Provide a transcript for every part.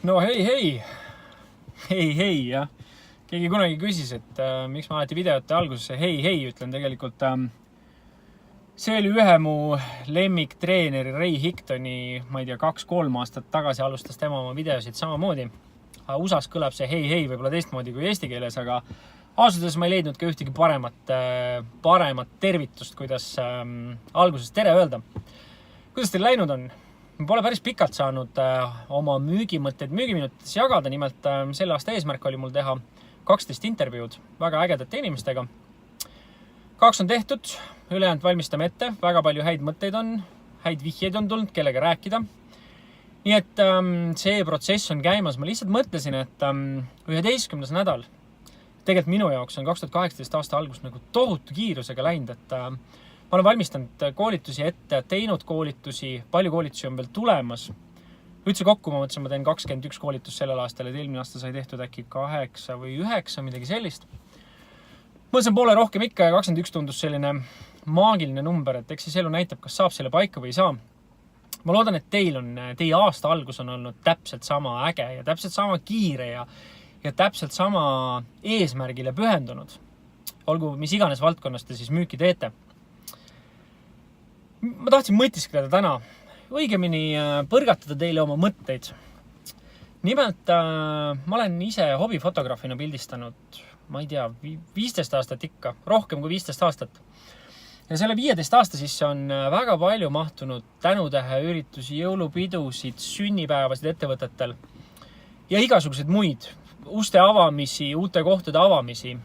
No hei, jah. Keegi kunagi küsis, et miks ma alati videote algusesse hei ütlen tegelikult. See oli ühe mu lemmiktreeneri Ray Hicktoni, ma ei tea, 2-3 aastat tagasi alustas tema oma videosid samamoodi. USAs kõlab see hei võib-olla teistmoodi kui eesti keeles, aga ausalt öeldes ma ei leidnud ka ühtegi paremat tervitust, kuidas alguses tere öelda. Kuidas teil läinud on? Ma pole päris pikalt saanud oma müügimõtteid müügiminutites jagada, nimelt selle aasta eesmärk oli mul teha 12 intervjuud väga ägedate inimestega. 2 on tehtud, ülejäänud valmistame ette, väga palju häid mõtteid on, häid vihjeid on tulnud, kellega rääkida. Nii et see protsess on käimas. Ma lihtsalt mõtlesin, et 11. nädal, tegelikult minu jaoks on 2018 aasta algus nagu tohutu kiirusega läinud, et ma olen valmistanud koolitusi ette, teinud koolitusi, palju koolitusi on veel tulemas. Üldse kokku ma mõtlesin, ma teen 21 koolitust sellel aastal, et eelmine aasta sai tehtud äkki 8 või 9, midagi sellist. Mõtlesin poole rohkem ikka ja 21 tundus selline maagiline number, et eks siis elu näitab, kas saab selle paika või ei saa. Ma loodan, et teie aasta algus on olnud täpselt sama äge ja täpselt sama kiire ja täpselt sama eesmärgile pühendunud. Olgu, mis iganes valdkonnas te siis müüki teete. Ma tahtsin mõtiskleda täna, õigemini põrgatada teile oma mõtteid. Nimelt, ma olen ise hobifotograafina pildistanud, ma ei tea, 15 aastat ikka, rohkem kui 15 aastat. Ja selle 15 aasta sisse on väga palju mahtunud tänutähe üritusi, jõulupidusid, sünnipäevasid ettevõtetel ja igasuguseid muid uste avamisi, uute kohtade avamisi.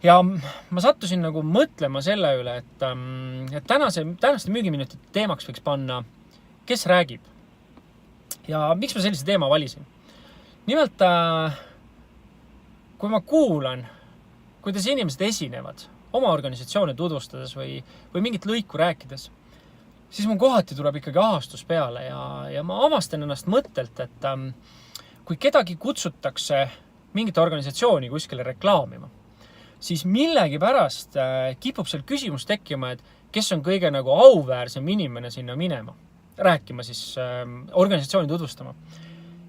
Ja ma sattusin nagu mõtlema selle üle, et tänaste müügiminutite teemaks võiks panna, kes räägib. Ja miks ma sellise teema valisin? Nimelt, kui ma kuulan, kuidas inimesed esinevad oma organisatsioone tutvustades või mingit lõiku rääkides, siis mul kohati tuleb ikkagi ahastus peale ja ma avastan ennast mõttelt, et kui kedagi kutsutakse mingit organisatsiooni kuskile reklaamima, siis millegi pärast kipub seal küsimus tekkima, et kes on kõige nagu auväärsem inimene sinna minema, rääkima siis organisatsiooni tutvustama.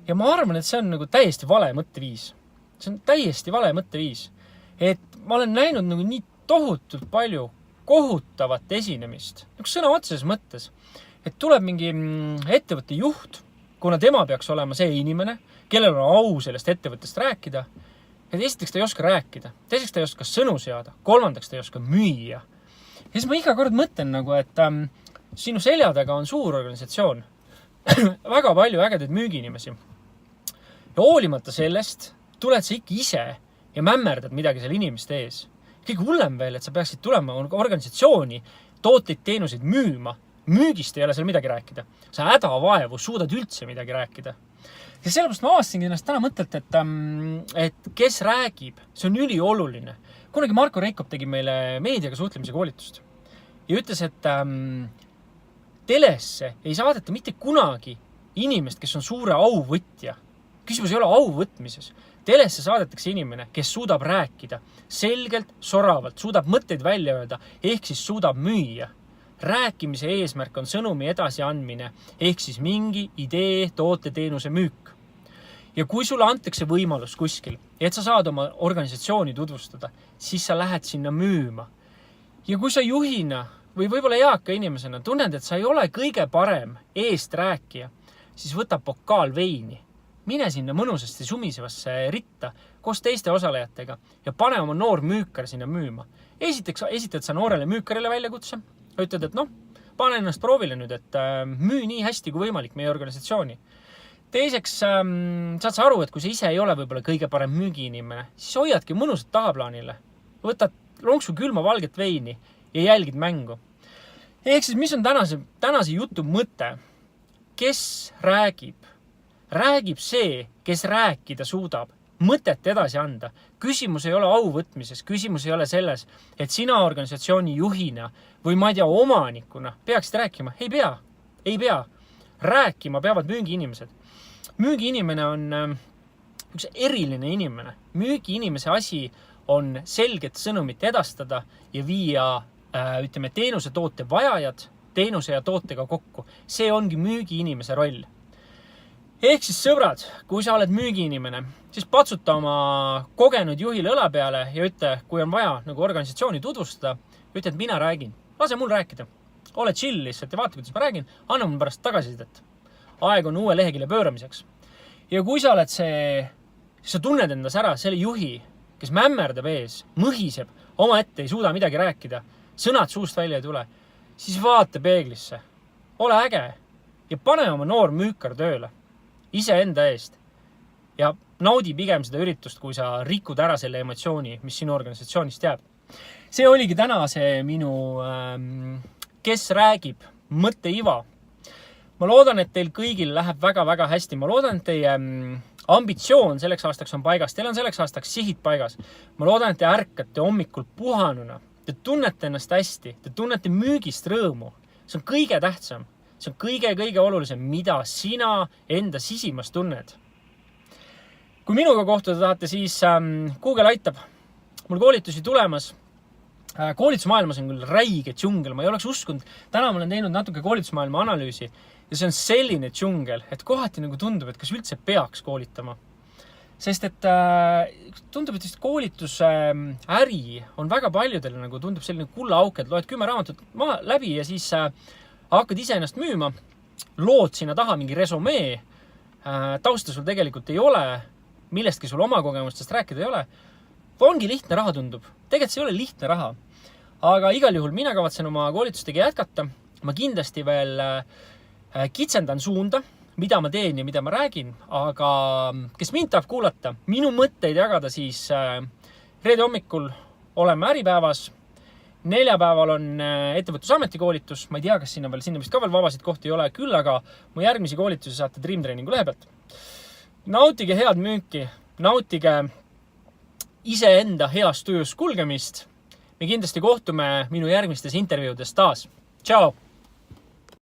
Ja ma arvan, et see on nagu täiesti vale mõtteviis. See on täiesti vale mõtteviis. Et ma olen näinud nagu nii tohutult palju kohutavat esinemist, nagu sõna otseses mõttes, et tuleb mingi ettevõtte juht, kuna tema peaks olema see inimene, kellel on au sellest ettevõttest rääkida. Et esiteks ta ei oska rääkida, teiseks ta ei oska sõnu seada, kolmandaks ta ei oska müüa. Ja siis ma iga kord mõtlen nagu, et sinu selja taga on suur organisatsioon, väga palju ägedaid müügiinimesi. Ja hoolimata sellest tuled sa ikka ise ja mämmerdad midagi seal inimeste ees. Kõige hullem veel, et sa peaksid tulema organisatsiooni tooteid teenuseid müüma. Müügist ei ole seal midagi rääkida. Sa hädavaevu suudad üldse midagi rääkida. Ja sellepärast ma avastasingi ennast täna mõttelt, et kes räägib, see on ülioluline. Kunagi Marko Reikop tegi meile meediaga suhtlemise koolitust ja ütles, et telesse ei saadeta mitte kunagi inimest, kes on suure auvõtja. Küsimus ei ole auvõtmises. Telesse saadetakse inimene, kes suudab rääkida selgelt, soravalt, suudab mõtteid välja öelda, ehk siis suudab müüa. Rääkimise eesmärk on sõnumi edasi andmine, ehk siis mingi idee, toote, teenuse müük. Ja kui sulle antakse võimalus kuskil, et sa saad oma organisatsiooni tutvustada, siis sa lähed sinna müüma. Ja kui sa juhina või võib-olla eaka inimesena tunned, et sa ei ole kõige parem eest rääkija, siis võta pokaal veini. Mine sinna mõnusasti sumisevasse ritta koos teiste osalejatega ja pane oma noor müükar sinna müüma. Esiteks esitad sa noorele müükarile väljakutse. Ütled, et pane ennast proovile nüüd, et müü nii hästi kui võimalik meie organisatsiooni. Teiseks saad sa aru, et kui sa ise ei ole võib-olla kõige parem müügiinimene, siis hoiadki mõnusat tahaplaanile. Võtad lonksu külma valget veini ja jälgid mängu. Ehk siis, mis on tänase jutu mõte? Kes räägib? Räägib see, kes rääkida suudab. Mõtet edasi anda. Küsimus ei ole auvõtmises, küsimus ei ole selles, et sina organisatsiooni juhina või ma ei tea omanikuna peaksid rääkima. Ei pea. Rääkima peavad müügiinimesed. Müügiinimene on üks eriline inimene. Müügiinimese asi on selget sõnumit edastada ja viia teenuse toote vajajad teenuse ja tootega kokku. See ongi müügiinimese roll. Ehk siis sõbrad, kui sa oled müügiinimene, siis patsuta oma kogenud juhile õla peale ja ütle, kui on vaja nagu organisatsiooni tutvustada, ütle, et mina räägin. Lase mul rääkida. Ole chill lihtsalt ja vaata, kuidas ma räägin. Anna mul pärast tagasisidet. Aeg on uue lehekülje pööramiseks. Ja kui sa oled sa tunned endas ära selle juhi, kes mämmerdab ees, mõhiseb, oma ette ei suuda midagi rääkida, sõnad suust välja ei tule, siis vaata peeglisse. Ole äge ja pane oma noor müükar tööle. Iseenda eest. Ja naudi pigem seda üritust, kui sa rikud ära selle emotsiooni, mis sinu organisatsioonist jääb. See oligi täna see minu kes räägib mõtteiva. Ma loodan, et teil kõigil läheb väga-väga hästi. Ma loodan, et teie ambitsioon selleks aastaks on paigas. Teil on selleks aastaks sihid paigas. Ma loodan, et te ärkate hommikul puhanuna. Te tunnete ennast hästi. Te tunnete müügist rõõmu. See on kõige tähtsam. See on kõige olulisem, mida sina enda sisimas tunned. Kui minuga kohtuda tahate, siis Google aitab. Mul koolitusi tulemas. Koolitusmaailmas on küll räige džungel. Ma ei oleks uskunud. Täna ma olen teinud natuke koolitusmaailma analüüsi. Ja see on selline džungel, et kohati nagu tundub, et kas üldse peaks koolitama. Sest et tundub, et koolituse äri on väga paljudel nagu tundub selline kullaauk, et loed 10 raamatut läbi ja siis hakkad ise ennast müüma, lood sinna taha mingi resomee, tausta sul tegelikult ei ole, millestki sul oma kogemustest rääkida ei ole. Ongi lihtne raha tundub. Tegelikult see ei ole lihtne raha. Aga igal juhul mina kavatsen oma koolitustega jätkata. Ma kindlasti veel kitsendan suunda, mida ma teen ja mida ma räägin, aga kes mind tahab kuulata, minu mõtteid jagada, siis reede hommikul oleme äripäevas, neljapäeval on ettevõtlusameti koolitus, ma ei tea, kas sinna vist ka veel vabasid kohti ei ole, küll aga mu järgmisi koolitusi saate Dream Trainingu lehe pealt. Nautige head müüki, nautige iseenda heas tujus kulgemist. Me kindlasti kohtume minu järgmistes intervjuudes taas. Tšau!